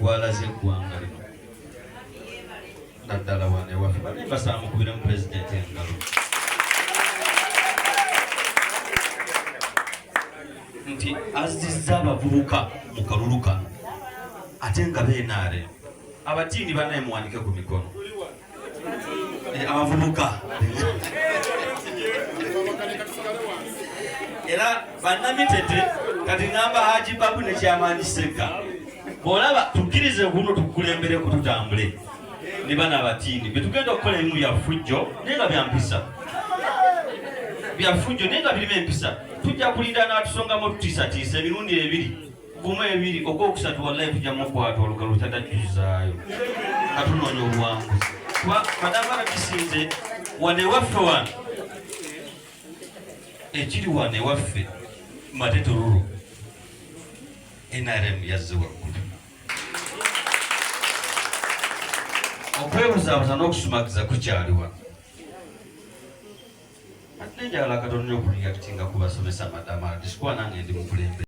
walaze eggwanga lino naddala wane waffe bane basamukubira mu pulezidenti engalo nti azizza abavubuka mu kalulu kano ate nga beenaare abatiini banaye muwanike ku mikono abavubuka era bannamitete kati ngamba Haji Babu ne Kyamaanyi Sseka bw'olaba tukkirize kuno tukulembereko tutambule ne bana abatiini betugenda okukola ebimu byafujjo naye nga byampisa byafujjo naye nga birimu empisa tujja kulinda n'atusongamu tutiisatiisa emirundi ebiri gumu ebiri ogwokusatu wallahi tujjamu okwata olugalo lutatadjuzaayo nga tunoonya obuwanguzi kadamala kisinze wane waffe wano ekiri wane waffe Matetolulu NRM yazze waggulu okwebuzaabuza n'okusumagiza kukyaliwa ate nenjagala Katonda okulinga kitinga kubasomesa madama tisikuba nange ndi mukulembera